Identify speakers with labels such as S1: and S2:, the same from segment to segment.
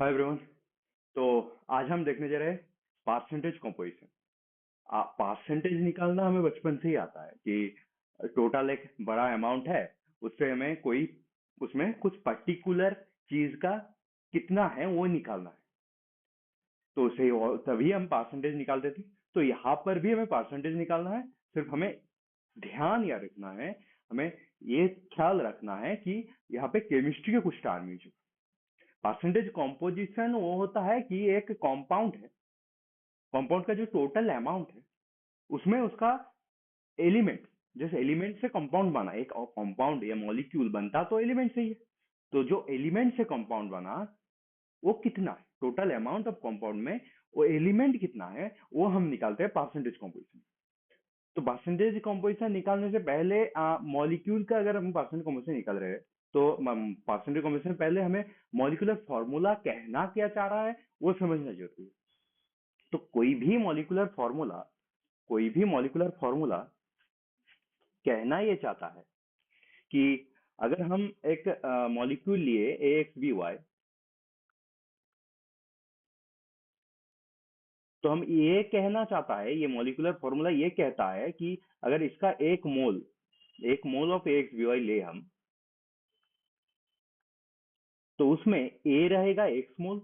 S1: Hi everyone. तो आज हम देखने जा रहे हैं परसेंटेज कॉम्पोजिशन। परसेंटेज निकालना हमें बचपन से ही आता है कि टोटल एक बड़ा अमाउंट है, उससे हमें कोई उसमें कुछ पर्टिकुलर चीज का कितना है वो निकालना है। तो उसे तभी हम परसेंटेज निकालते थे। तो यहाँ पर भी हमें परसेंटेज निकालना है। सिर्फ हमें ध्यान या रखना है, हमें ये ख्याल रखना है कि यहाँ पे केमिस्ट्री के कुछ टर्म यूज। परसेंटेज कॉम्पोजिशन वो होता है कि एक कंपाउंड है, कंपाउंड का जो टोटल अमाउंट है उसमें उसका एलिमेंट, जैसे एलिमेंट से कंपाउंड बना, एक कंपाउंड या मॉलिक्यूल बनता तो एलिमेंट से ही है। तो जो एलिमेंट से कंपाउंड बना वो कितना है, टोटल अमाउंट ऑफ कंपाउंड में वो एलिमेंट कितना है, वो हम निकालते हैं परसेंटेज कॉम्पोजिशन। तो परसेंटेज कॉम्पोजिशन निकालने से पहले मॉलिक्यूल का अगर हम परसेंटेज कॉम्पोजिशन निकाल रहे हैं तो परसेंटेज कॉम्पोजिशन पहले हमें मॉलिक्यूलर फॉर्मूला कहना क्या चाह रहा है वो समझना जरूरी है। तो कोई भी मॉलिक्यूलर फॉर्मूला कहना ये चाहता है कि अगर हम एक मॉलिक्यूल लिए ए एक्स बी वाई, तो हम ये कहना चाहता है, ये मॉलिक्यूलर फॉर्मूला ये कहता है कि अगर इसका एक mole of A X B Y ले हम, तो उसमें ए रहेगा एक्स मोल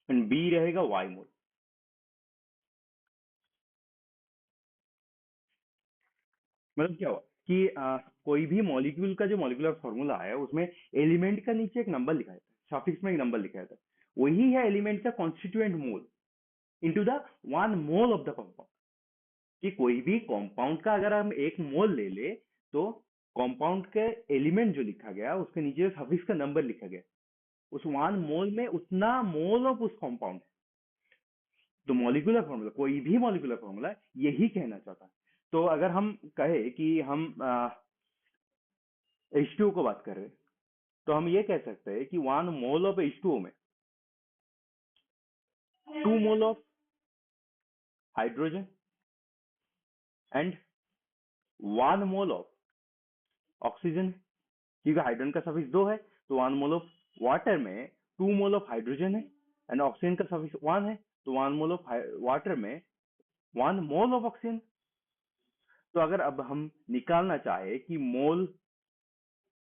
S1: एंड बी रहेगा वाई मोल। मतलब क्या हुआ कि कोई भी मॉलिक्यूल का जो मॉलिक्यूलर फॉर्मूला है उसमें एलिमेंट का नीचे एक नंबर लिखा रहता है, सफिक्स में एक नंबर लिखा रहता है, वही है एलिमेंट का constituent mole into the one mole of the compound. कि कोई भी कंपाउंड का अगर हम एक मोल ले ले तो कंपाउंड के एलिमेंट जो लिखा गया उसके नीचे सफिक्स का नंबर लिखा गया, उस वन मोल में उतना मोल ऑफ उस कंपाउंड है। तो मॉलिक्यूलर फॉर्मूला, कोई भी मॉलिक्यूलर फॉर्मूला यही कहना चाहता है। तो अगर हम कहे कि हम H2O को बात कर रहे हैं, तो हम ये कह सकते हैं कि वन मोल ऑफ H2O में 2 mole of hydrogen and 1 mole of oxygen. क्योंकि हाइड्रोजन का सफिक्स 2 है, तो 1 मोल ऑफ वाटर में 2 मोल ऑफ हाइड्रोजन है एंड ऑक्सीजन का सफिक्स 1 है, तो 1 मोल ऑफ वाटर में 1 मोल ऑफ ऑक्सीजन। तो अगर अब हम निकालना चाहे कि mole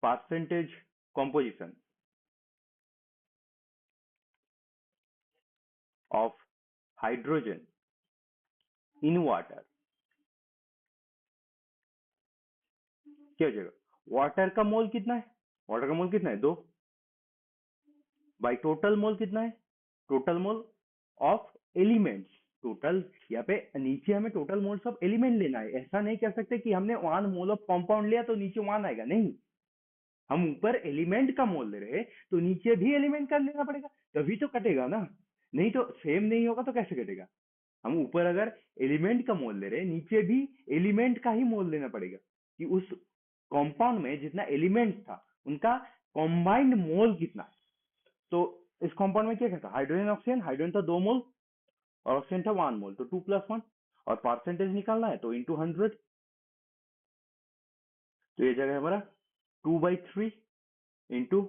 S1: percentage composition of hydrogen in water, क्या हो जाएगा? वाटर का मोल कितना है? वाटर का मोल कितना है? 2 बाई टोटल मोल कितना है? Total mole of elements. Total यहाँ पे नीचे हमें टोटल मोल्स ऑफ एलिमेंट लेना है। ऐसा नहीं कह सकते कि हमने 1 मोल ऑफ कंपाउंड लिया तो नीचे 1 आएगा, नहीं। हम ऊपर एलिमेंट का मोल ले रहे हैं तो नीचे भी एलिमेंट का लेना पड़ेगा, तभी तो कटेगा ना। नहीं तो सेम नहीं होगा तो कैसे कटेगा? हम ऊपर अगर एलिमेंट का मोल ले रहे हैं, नीचे भी एलिमेंट का ही मोल लेना पड़ेगा कि उस कंपाउंड में जितना एलिमेंट था उनका कॉम्बाइंड मोल कितना है। तो इस कंपाउंड में क्या था? हाइड्रोजन ऑक्सीजन, हाइड्रोजन था 2 मोल और ऑक्सीजन था 1 मोल, तो 2 + 1। और परसेंटेज निकालना है तो इंटू 100। तो ये जगह हमारा 2/3 इंटू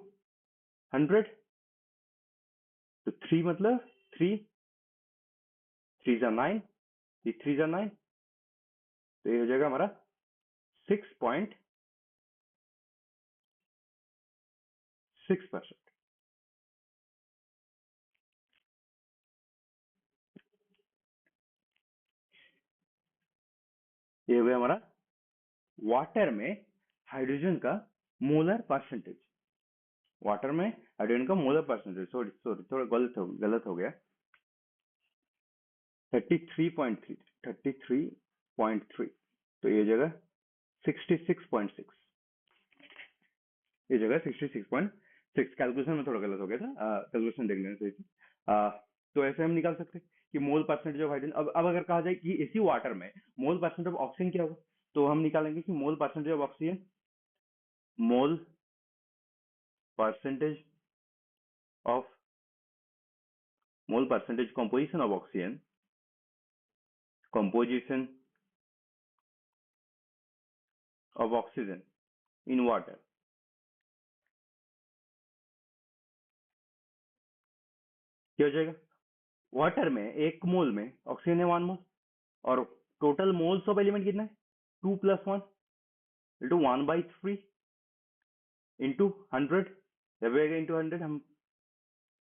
S1: 100। तो 3 मतलब 3 3 9, 3 3 9। तो ये हो जाएगा हमारा 6.6%। ये हो गया हमारा वाटर में हाइड्रोजन का मोलर परसेंटेज। वाटर में हाइड्रोजन का मोलर परसेंटेज, सॉरी सॉरी, थोड़ा गलत हो गया। 33.3, 33.3। तो ये जगह 66.6, ये जगह 66.6। कैलकुलेशन में थोड़ा गलत हो गया था, कैलकुलेशन देख लेना चाहिए थी। तो ऐसे हम निकाल सकते हैं कि मोल परसेंटेज ऑफ हाइड्रोजन। अब अगर कहा जाए कि इसी वाटर में मोल परसेंटेज ऑफ ऑक्सीजन क्या होगा, तो हम निकालेंगे कि mole percentage of oxygen, mole percentage of mole percentage composition of oxygen, composition of oxygen in water क्या हो जाएगा? वाटर में एक मोल में ऑक्सीजन है 1 मोल, और टोटल मोल्स ऑफ एलिमेंट कितना है? 2 + 1 इंटू 1/3 इंटू 100, जब आएगा इंटू 100, हम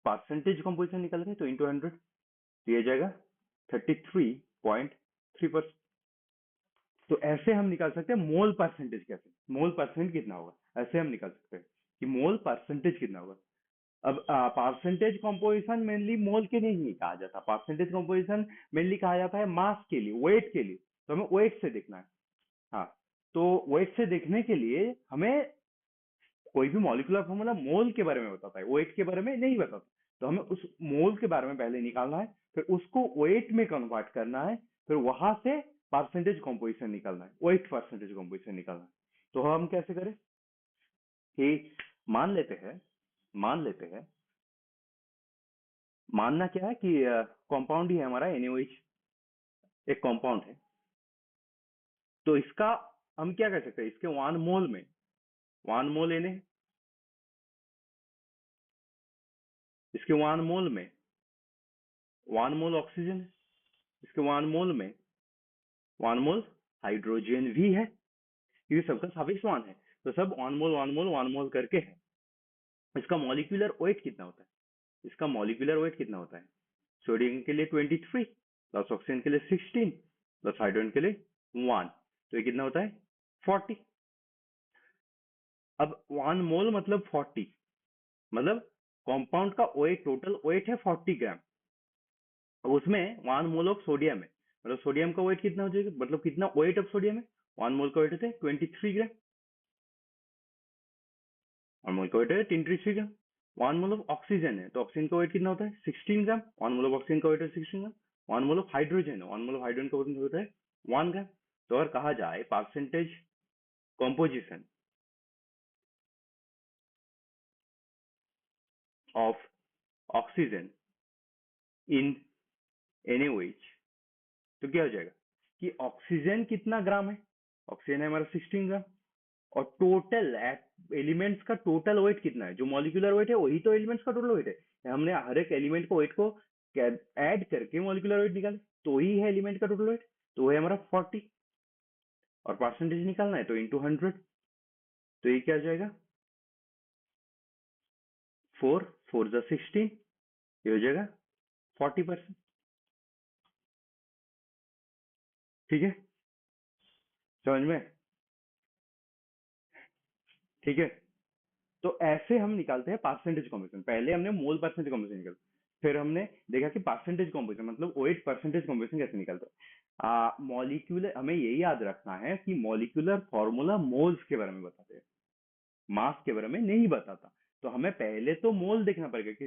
S1: परसेंटेज कंपोजिशन निकल रहे हैं तो इंटू 100 दिया जाएगा 33.3%। तो ऐसे हम निकाल सकते हैं मोल परसेंटेज। कैसे मोल परसेंट कितना होगा, ऐसे हम निकाल सकते हैं कि मोल परसेंटेज कितना होगा। अब परसेंटेज कंपोजिशन मेनली मोल के लिए नहीं कहा जाता, परसेंटेज कंपोजिशन मेनली कहा जाता है मास के लिए, वेट के लिए। तो हमें वेट से देखना है। हाँ, तो वेट से देखने के लिए हमें कोई भी मॉलिक्यूलर फॉर्मूला मोल के बारे में बताता है, वेट के बारे में नहीं बताता। तो हमें उस मोल के बारे में पहले निकालना है, फिर उसको वेट में कन्वर्ट करना है, फिर वहां से परसेंटेज कंपोजिशन निकालना है, वेट परसेंटेज कंपोजिशन निकालना है। तो हम कैसे करें कि मान लेते हैं मानना क्या है कि कंपाउंड ही है हमारा, एनएओएच एक कंपाउंड है। तो इसका हम क्या कर सकते हैं, इसके 1 मोल में 1 मोल एन, इसके 1 मोल में 1 मोल ऑक्सीजन है, इसके 1 मोल में 1 मोल हाइड्रोजन भी है, क्योंकि सबका साफिक्स 1 है। तो सब 1 मोल 1 मोल 1 मोल करके है। इसका मॉलिक्यूलर वेट कितना होता है? इसका मॉलिक्यूलर वेट कितना होता है? सोडियम के लिए 23 प्लस ऑक्सीजन के लिए 16 प्लस हाइड्रोजन के लिए 1, तो ये कितना होता है? 40। अब 1 मोल मतलब 40, मतलब कंपाउंड का वेट, टोटल वेट है 40 ग्राम। अब उसमें 1 मोल ऑफ सोडियम है, मतलब सोडियम का वेट कितना हो जाएगा, मतलब कितना वेट ऑफ सोडियम है? 1 मोल का वेट होता है 23 ग्राम, 1 मोल का वेट है 23 ग्राम। 1 मोल ऑफ ऑक्सीजन है, तो ऑक्सीजन का वेट कितना होता है? 16 ग्राम, 1 मोल ऑफ ऑक्सीजन का वेट है 16 ग्राम। 1 मोल ऑफ हाइड्रोजन है, 1 मोल ऑफ हाइड्रोजन का वेट होता है 1 ग्राम। तो अगर कहा जाए percentage composition of oxygen in NaOH, तो क्या हो जाएगा कि ऑक्सीजन कितना ग्राम है? ऑक्सीजन है हमारा 16 ग्राम, और टोटल एलिमेंट्स का टोटल वेट कितना है? जो मॉलिक्यूलर वेट है वही तो एलिमेंट्स का टोटल वेट है। हमने हर एक एलिमेंट को वेट को ऐड करके मॉलिक्यूलर वेट निकाले, तो ही है एलिमेंट का टोटल वेट, तो वो है हमारा 40। और परसेंटेज निकालना है तो इंटू 100, तो ये क्या हो जाएगा? 4 4 16, ये हो जाएगा 40%। ठीक है, समझ में? ठीक है, तो ऐसे हम निकालते हैं परसेंटेज कॉम्पोजिशन। पहले हमने मोल परसेंटेज कॉम्पोजिशन निकाला, फिर हमने देखा कि परसेंटेज कॉम्पोजिशन मतलब वेट परसेंटेज कॉम्पोजिशन कैसे निकालते हैं। मॉलिक्यूलर, हमें यही याद रखना है कि मॉलिक्यूलर फॉर्मूला मोल्स के बारे में बताते हैं, मास के बारे में नहीं बताता। तो हमें पहले तो मोल देखना पड़ेगा कि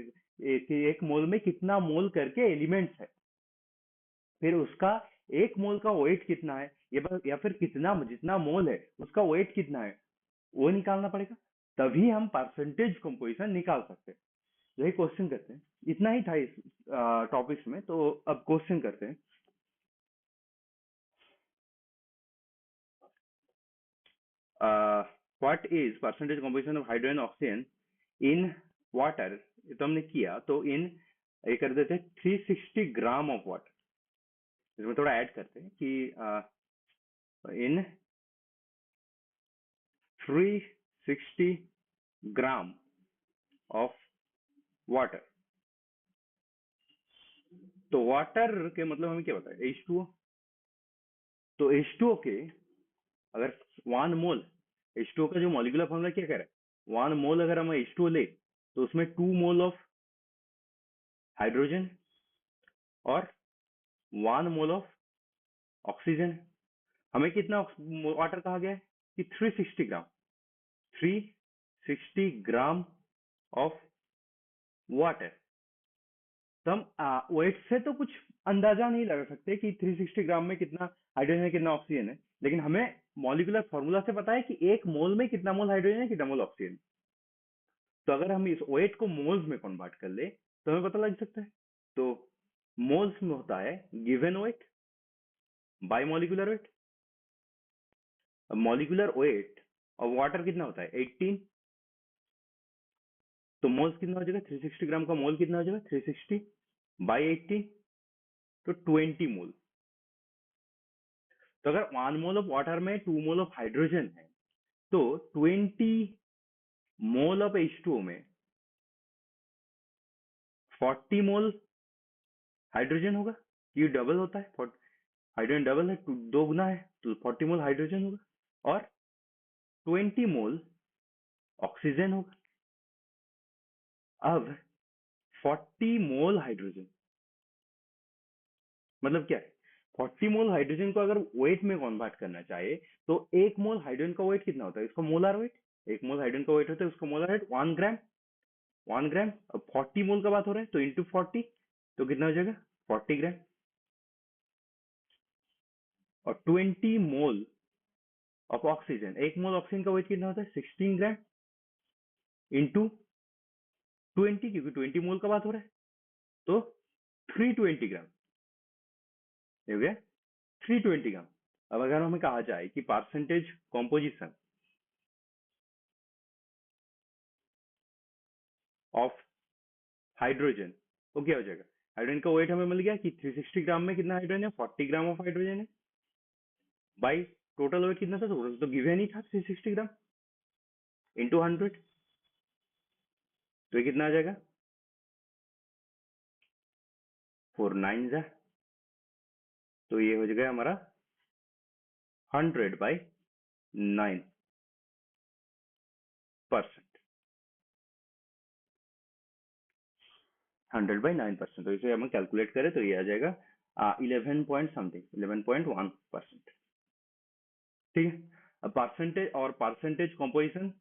S1: एक मोल में कितना मोल करके एलिमेंट्स है, फिर उसका एक मोल का वेट कितना है, या फिर कितना, जितना मोल है उसका वेट कितना है, वो निकालना पड़ेगा। तभी हम परसेंटेज कंपोजिशन निकाल सकते हैं। यही क्वेश्चन करते हैं। इतना ही था इस टॉपिक्स में, तो अब क्वेश्चन करते हैं। What is percentage composition of hydrogen oxygen in water? तो हमने किया, तो इन ये कर देते हैं 360 ग्राम ऑफ वाटर। इसमें थोड़ा ऐड करते हैं कि इन 360 ग्राम ऑफ वाटर। तो वाटर के मतलब हमें क्या पता है? H2O। तो H2O के अगर 1 मोल, H2O का जो मॉलिक्यूलर फॉर्मूला क्या कह रहा है, 1 मोल अगर हम H2O ले, तो उसमें 2 मोल ऑफ हाइड्रोजन और 1 मोल ऑफ ऑक्सीजन। हमें कितना वाटर कहा गया है कि 360 ग्राम, 360 ग्राम ऑफ वाटर। तो हम वेट से तो कुछ अंदाजा नहीं लगा सकते कि 360 ग्राम में कितना हाइड्रोजन है, कितना ऑक्सीजन है, लेकिन हमें मॉलिक्यूलर फॉर्मूला से पता है कि एक मोल में कितना मोल हाइड्रोजन है, कितना मोल ऑक्सीजन। तो अगर हम इस वेट को मोल्स में कन्वर्ट कर ले तो हमें पता लग सकता है। तो मोल्स में होता है given weight by molecular weight. Molecular weight और वाटर कितना होता है? 18। तो मोल्स कितना हो जाएगा? 360 ग्राम का मोल कितना हो जाएगा? 360। बाई 80, तो 20 मोल। तो अगर 1 मोल ऑफ वाटर में 2 मोल ऑफ हाइड्रोजन है, तो 20 मोल ऑफ H2O में 40 मोल हाइड्रोजन होगा। ये डबल होता है, हाइड्रोजन डबल है, दो गुना है, तो 40 मोल हाइड्रोजन होगा और 20 मोल ऑक्सीजन होगा। अब 40 मोल हाइड्रोजन मतलब क्या है? 40 मोल हाइड्रोजन को अगर वेट में कन्वर्ट करना चाहे, तो 1 मोल हाइड्रोजन का वेट कितना होता है? इसका मोलर वेट। 1 मोल हाइड्रोजन का वेट होता है, उसका मोलर वेट 1 ग्राम। 1 ग्राम। अब 40 मोल का बात हो रहा है, तो इंटू 40, तो कितना हो जाएगा? 40 ग्राम। और 20 mole of oxygen, 1 mole oxygen का वेट कितना होता है? 16 ग्राम इंटू 20, क्योंकि 20 मोल का बात हो रहा है, तो 320 ग्राम हो गया। 320 ग्राम। अब अगर हमें कहा जाए कि परसेंटेज कॉम्पोजिशन ऑफ हाइड्रोजन, तो क्या हो जाएगा? हाइड्रोजन का वेट हमें मिल गया कि 360 ग्राम में कितना हाइड्रोजन है? 40 ग्राम ऑफ हाइड्रोजन है, बाई टोटल वेट कितना था? टोटल तो गिवन ही था 360 ग्राम इंटू 100, तो ये कितना आ जाएगा? 4 9 जा, तो ये हो जाएगा हमारा 100/9%। 100/9%, तो इसे हम कैलकुलेट करें तो ये आ जाएगा 11 पॉइंट समथिंग, 11.1%। ठीक है। अब परसेंटेज और परसेंटेज कॉम्पोजिशन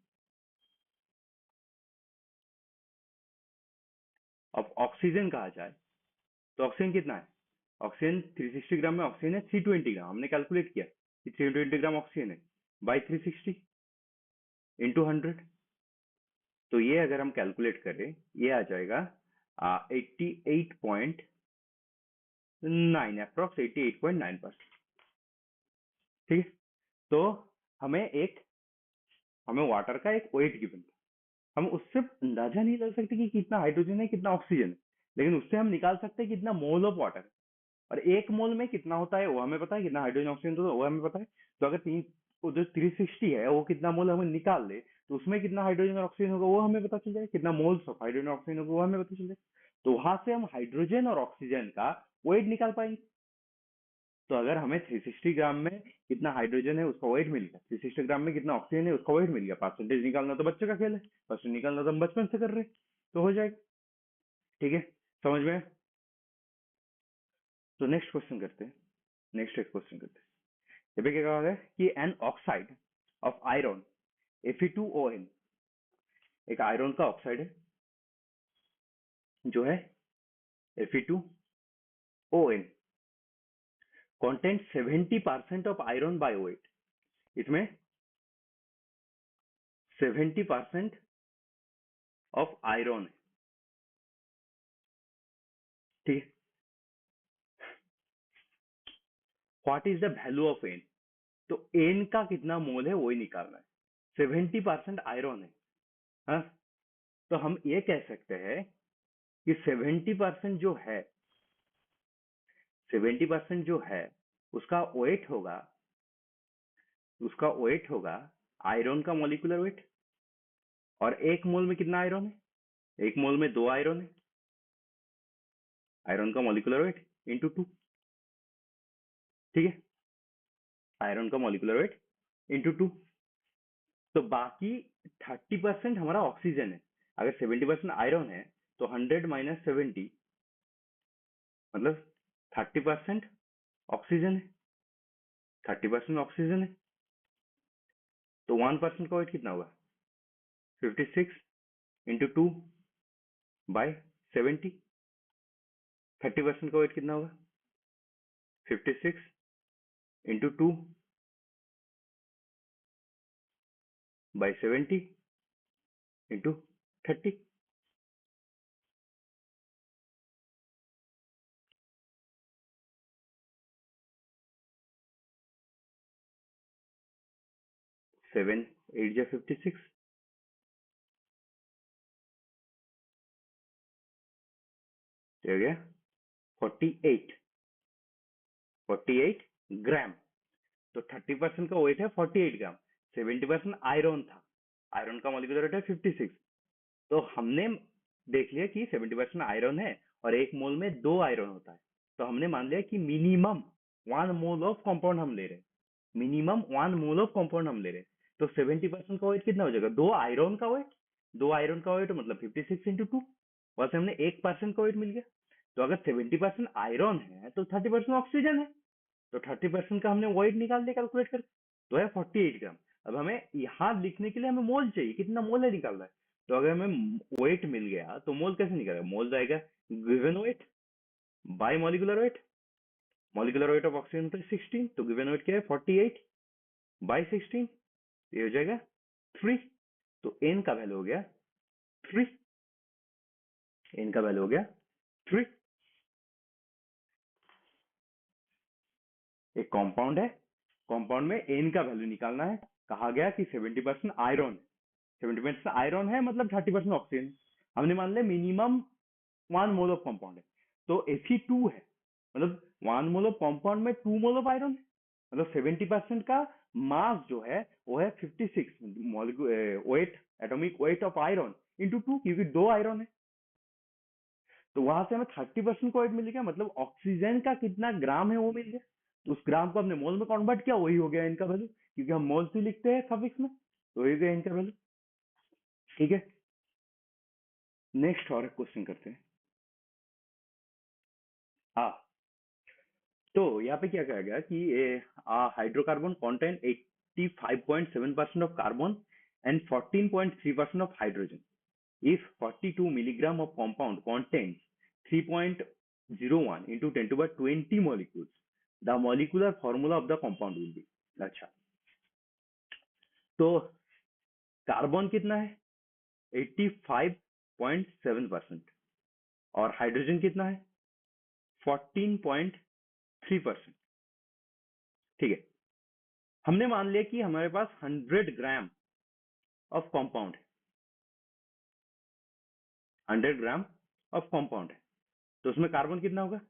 S1: ऑफ ऑक्सीजन कहा जाए, तो ऑक्सीजन कितना है? ऑक्सीजन 360 ग्राम में ऑक्सीजन है 320 ग्राम, हमने कैलकुलेट किया कि 320 ग्राम ऑक्सीजन है, बाई 360 इंटू 100, तो ये अगर हम कैलकुलेट करें, ये आ जाएगा 88.9, अप्रोक्स 88.9%। ठीक है। तो हमें एक हमें वाटर का एक वेट गिवन था, हम उससे अंदाजा नहीं लगा सकते कि कितना हाइड्रोजन है कितना ऑक्सीजन है, लेकिन उससे हम निकाल सकते हैं कितना मोल ऑफ वाटर है, और 1 मोल में कितना होता है वो हमें पता है, कितना हाइड्रोजन ऑक्सीजन होता है वो हमें पता है। तो अगर जो 360 है वो कितना मोल हमें निकाल ले, तो उसमें कितना हाइड्रोजन और ऑक्सीजन होगा वो हमें पता चल जाएगा, कितना मोल्स ऑफ हाइड्रोजन और ऑक्सीजन होगा वो हमें पता चल जाएगा। तो वहां से हम हाइड्रोजन और ऑक्सीजन का वेट निकाल पाएंगे। तो अगर हमें 360 ग्राम में कितना हाइड्रोजन है उसका वेट मिल गया, 360 ग्राम में कितना ऑक्सीजन है उसका वेट मिल गया, परसेंटेज निकालना तो बच्चे का खेल है, परसेंटेज निकालना तो हम बचपन से कर रहे हैं, तो हो जाएगा। ठीक है, समझ में? तो नेक्स्ट क्वेश्चन करते हैं। नेक्स्ट एक क्वेश्चन करते हैं। यहाँ पे क्या कहा है कि N oxide of iron Fe2O, एक आयरन का ऑक्साइड है जो है Fe2O, contains 70% of iron by weight. इसमें 70% ऑफ आयरन है। ठीक है। What is the value of N? तो एन का कितना मोल है वही निकालना है। 70% आयरन है, हाँ? तो हम ये कह सकते हैं कि 70% जो है उसका वेट होगा, आयरन का मॉलिक्यूलर वेट। और 1 मोल में कितना आयरन है? 1 मोल में 2 आयरन है, आयरन का मॉलिक्यूलर वेट इंटू 2। ठीक है, आयरन का मॉलिक्यूलर वेट इंटू 2। तो बाकी 30% हमारा ऑक्सीजन है। अगर 70% आयरन है, तो 100 - 70 मतलब 30% ऑक्सीजन है। 30% ऑक्सीजन है, तो 1% का वेट कितना होगा? 56 इंटू 2/70। 30% का वेट कितना होगा? 56 इंटू 2/70 इंटू 30। 7 8 जा 56, हो गया 48, 48 ग्राम। तो 30% का वेट है 48 ग्राम। 70% आयरन था, आयरन का मॉलिक्यूलर वेट है 56। तो हमने देख लिया कि 70% आयरन है और एक मोल में 2 आयरन होता है। तो हमने मान लिया कि मिनिमम 1 मोल ऑफ कंपाउंड हम ले रहे हैं, मिनिमम 1 मोल ऑफ कंपाउंड हम ले रहे हैं। तो 70% का वेट कितना हो जाएगा, 2 आयरन का वेट, 2 आयरन का वेट मतलब 56 इंटू 2, वहां से हमने 1% का वेट मिल गया। तो अगर 70% आयरन है तो 30% ऑक्सीजन है, तो 30% का हमने वेट निकाल दिया कैलकुलेट करके, तो है 48 ग्राम। अब हमें यहाँ लिखने के लिए हमें मोल चाहिए, कितना मोल है निकालना है। तो अगर हमें वेट मिल गया तो मोल कैसे निकालेगा, मोल जाएगा given weight by molecular weight, molecular weight of oxygen तो 16, तो गिवन वेट क्या है 48 बाय 16, ये हो जाएगा 3। तो एन का वैल्यू हो गया 3, एन का वैल्यू हो गया 3। एक कंपाउंड है, कंपाउंड में एन का वैल्यू निकालना है। कहा गया कि 70% आयरन, 70% आयरन है मतलब 30% ऑक्सीजन। हमने मान लिया मिनिमम 1 मोल ऑफ कंपाउंड है, तो Fe2 है, मतलब 1 मोल ऑफ कंपाउंड में 2 मोल ऑफ आयरन है, मतलब 70% का मास जो है वो है 56 molecule weight, atomic weight of iron into 2, क्योंकि 2 आयरन है। तो वहां से हमें 30% को वेट मिल गया, मतलब ऑक्सीजन का कितना ग्राम है वो मिल गया। तो उस ग्राम को हमने मोल में कन्वर्ट किया, वही हो गया इनका वैल्यू, क्योंकि हम मोल से लिखते हैं सफिक्स में, तो वही हो गया इनका वैल्यू। ठीक है, नेक्स्ट और एक क्वेश्चन करते हैं। हाँ, तो यहाँ पे क्या कहा गया कि hydrocarbon contain 85.7% of carbon and 14.3% of hydrogen. If 42 milligram of compound contains 3.01 into 10 to the power 20 molecules, the molecular formula of the compound will be। अच्छा, तो कार्बन कितना है 85.7% और हाइड्रोजन कितना है 14.3%। ठीक है, हमने मान लिया कि हमारे पास 100 ग्राम ऑफ कंपाउंड है, 100 ग्राम ऑफ कंपाउंड है, तो उसमें कार्बन कितना होगा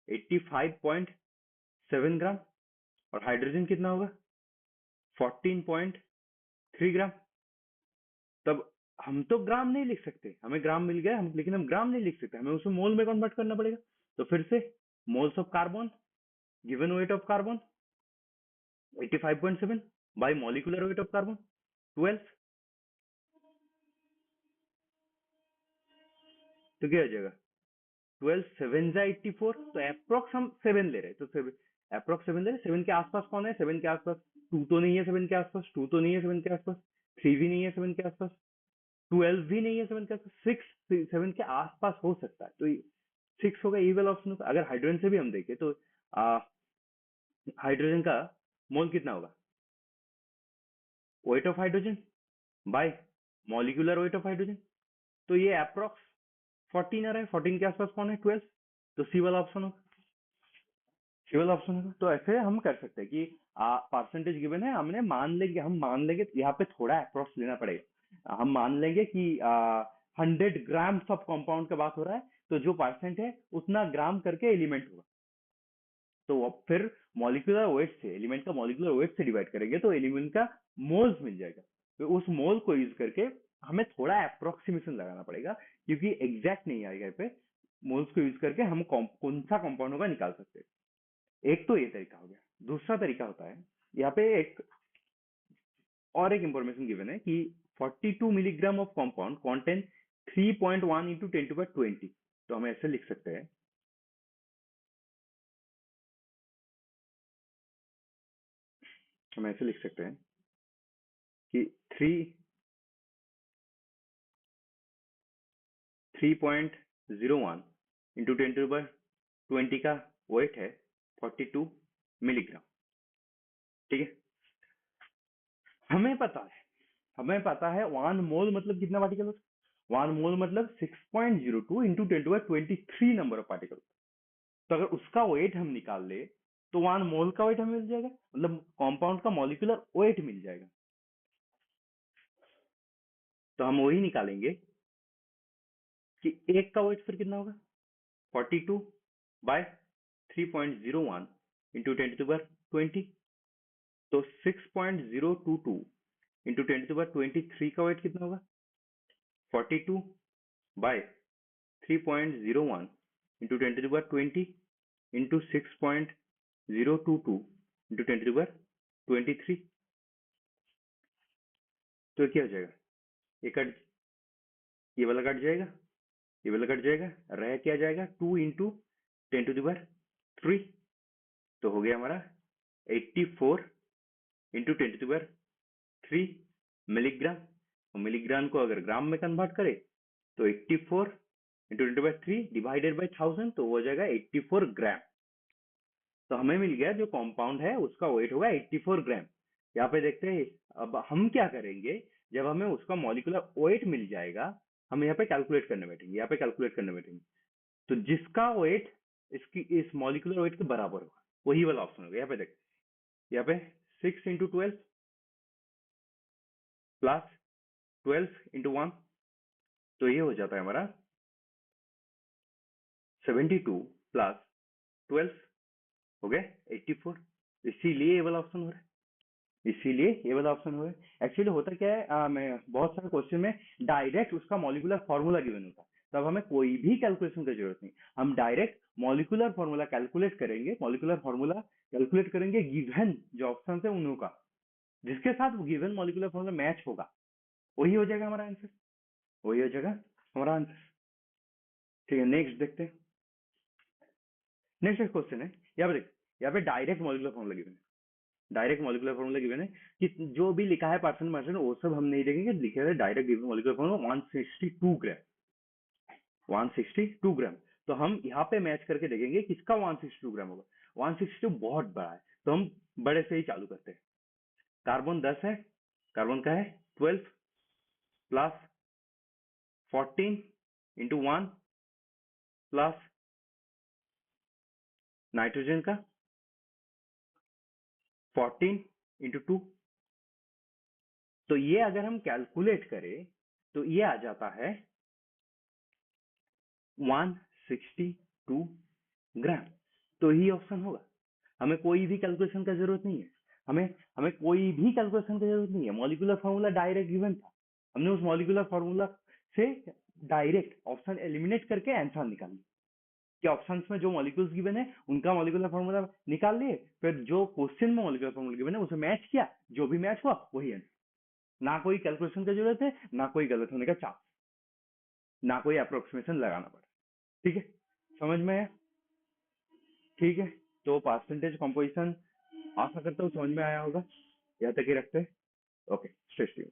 S1: 85.7 ग्राम और हाइड्रोजन कितना होगा 14.3 ग्राम। तब हम तो ग्राम नहीं लिख सकते, हमें ग्राम मिल गया हम, लेकिन हम ग्राम नहीं लिख सकते, हमें उसे मोल में कन्वर्ट करना पड़ेगा। तो फिर से moles of carbon, given weight of carbon 85.7 bye molecular weight of carbon 12, तो क्या हो जाएगा 12 7 जा 84, तो अप्रोक्स हम 7 ले रहे हैं, तो अप्रोक्स 7 ले रहे हैं। 7 के आसपास कौन है 7 के आसपास, 2 तो नहीं है 7 के आसपास, 2 तो नहीं है 7 के आसपास, 3 भी नहीं है 7 के आसपास, 12 भी नहीं है 7 के आसपास, 6 7 के आसपास हो सकता है, तो 6 होगा ई वाला ऑप्शन होगा। अगर हाइड्रोजन से भी हम देखें तो हाइड्रोजन का मोल कितना होगा, weight of hydrogen bye molecular weight of hydrogen, तो ये अप्रोक्स 14 आ रहा है, 14 के आसपास कौन है 12, तो सी वाला ऑप्शन होगा, सी वाला ऑप्शन होगा। तो ऐसे हम कर सकते हैं कि परसेंटेज गिवन है, हमने मान लेंगे, हम मान लेंगे यहाँ पे थोड़ा अप्रोक्स लेना पड़ेगा, हम मान लेंगे कि 100 ग्राम ऑफ कंपाउंड का बात हो रहा है, तो जो परसेंट है उतना ग्राम करके एलिमेंट होगा। तो अब फिर मॉलिक्यूलर वेट से, एलिमेंट का मॉलिक्यूलर वेट से डिवाइड करेंगे तो एलिमेंट का मोल्स मिल जाएगा। तो उस मोल को यूज करके हमें थोड़ा अप्रोक्सीमेशन लगाना पड़ेगा, क्योंकि एग्जैक्ट नहीं आएगा यहाँ पे। मोल्स को यूज करके हम कौन सा कंपाउंड होगा निकाल सकते हैं। एक तो ये तरीका हो गया। दूसरा तरीका होता है, यहाँ पे एक और एक इंफॉर्मेशन गिवन है कि 42 milligram of compound contain 3.1 into 10 to the power 20। तो हम ऐसे लिख सकते हैं, हम ऐसे लिख सकते हैं कि 3.01 इंटू 10 to the power 20 का वेट है 42 मिलीग्राम। ठीक है, हमें पता है, हमें पता है 1 मोल मतलब कितना पार्टिकल होता है, 1 मोल मतलब 6.02 into 10 to the power 23 number of particle. तो अगर उसका वेट हम निकाल ले तो 1 मोल का वेट हमें मिल जाएगा, मतलब कंपाउंड का मॉलिक्यूलर वेट मिल जाएगा। तो हम वही निकालेंगे कि एक का वेट फिर कितना होगा 42 बाय 3.01 इंटू 10⁻20। तो 6.022 इंटू 10⁻23 का वेट कितना होगा? 42 बाय 3.01 इंटू 10⁻20 इंटू 6.022 इंटू 10⁻23। तो क्या हो जाएगा? ये कट, ये वाला कट जाएगा, ये वाला कट जाएगा, रह क्या जाएगा? 2 इंटू 10⁻3। तो हो गया हमारा 84 इंटू 10⁻3 मिलीग्राम। और मिलीग्राम को अगर ग्राम में कन्वर्ट करें तो 84 इंटू 10⁻3 डिवाइडेड बाई 1000, तो हो जाएगा 84 ग्राम। तो हमें मिल गया जो कंपाउंड है उसका वेट होगा 84 ग्राम। यहाँ पे देखते हैं, अब हम क्या करेंगे, जब हमें उसका मॉलिक्यूलर वेट मिल जाएगा, हम यहाँ पे कैलकुलेट करने बैठेंगे, यहाँ पे कैलकुलेट करने बैठेंगे। तो जिसका वेट इसकी इस मॉलिक्यूलर वेट के बराबर होगा वही वाला ऑप्शन होगा। यहाँ पे देख, यहाँ पे 6 इंटू 12 प्लस 12 इंटू 1, तो ये हो जाता है हमारा 72 प्लस 12 हो गया 84। इसीलिए ये वाला ऑप्शन हो रहा है, इसीलिए ये वाला ऑप्शन हो रहा है। एक्चुअली होता क्या है, मैं बहुत सारे क्वेश्चन में डायरेक्ट उसका मॉलिक्यूलर फॉर्मूला गिवन होता है, तब हमें कोई भी कैलकुलेशन की जरूरत नहीं, हम डायरेक्ट मॉलिक्यूलर फॉर्मूला कैलकुलेट करेंगे, मॉलिक्यूलर फॉर्मूला कैलकुलेट करेंगे गिवन जो ऑप्शन है उन्हों का, जिसके साथ वो गिवन मॉलिक्यूलर फॉर्मूला मैच होगा, वही हो जाएगा हमारा आंसर, वही हो जाएगा हमारा आंसर। ठीक है, नेक्स्ट देखते हैं। नेक्स्ट क्वेश्चन है, यहाँ पे देख, यहाँ पे डायरेक्ट मॉलिक्यूलर फॉर्मूला गिवन है, डायरेक्ट मॉलिक्यूलर फॉर्मूला गिवन है कि जो भी लिखा है परसेंट परसेंट वो सब हम नहीं देखेंगे, लिखे है डायरेक्ट गिवन मॉलिक्यूलर फॉर्मूला 162 ग्राम, 162 ग्राम। तो हम यहाँ पे मैच करके देखेंगे किसका 162 ग्राम होगा। 162 बहुत बड़ा है तो हम बड़े से ही चालू करते हैं। कार्बन 10 है, कार्बन का है 12 प्लस 14 इंटू 1 प्लस नाइट्रोजन का 14 इंटू 2। तो ये अगर हम कैलकुलेट करें तो ये आ जाता है 162 ग्राम। तो ही ऑप्शन होगा, हमें कोई भी कैलकुलेशन का जरूरत नहीं है, हमें हमें कोई भी कैलकुलेशन की जरूरत नहीं है, मॉलिक्यूलर फॉर्मूला डायरेक्ट गिवन था, हमने उस मॉलिक्यूलर फॉर्मूला से डायरेक्ट ऑप्शन एलिमिनेट करके आंसर निकाल लिया कि ऑप्शंस में जो मॉलिक्यूल्स गिवन है उनका मॉलिक्यूलर फॉर्मूला निकाल लिए, फिर जो क्वेश्चन में मॉलिक्यूलर फॉर्मूला गिवन है उसे मैच किया, जो भी मैच हुआ वही आंसर। ना कोई कैलकुलेशन की जरूरत है, ना कोई गलत होने का चांस, ना कोई अप्रोक्सीमेशन लगाना पड़ा। ठीक है, समझ में है? ठीक है, तो परसेंटेज कंपोजिशन आशा करता हूँ समझ में आया होगा, यहाँ तक ही रखते हैं। Okay, stay tuned.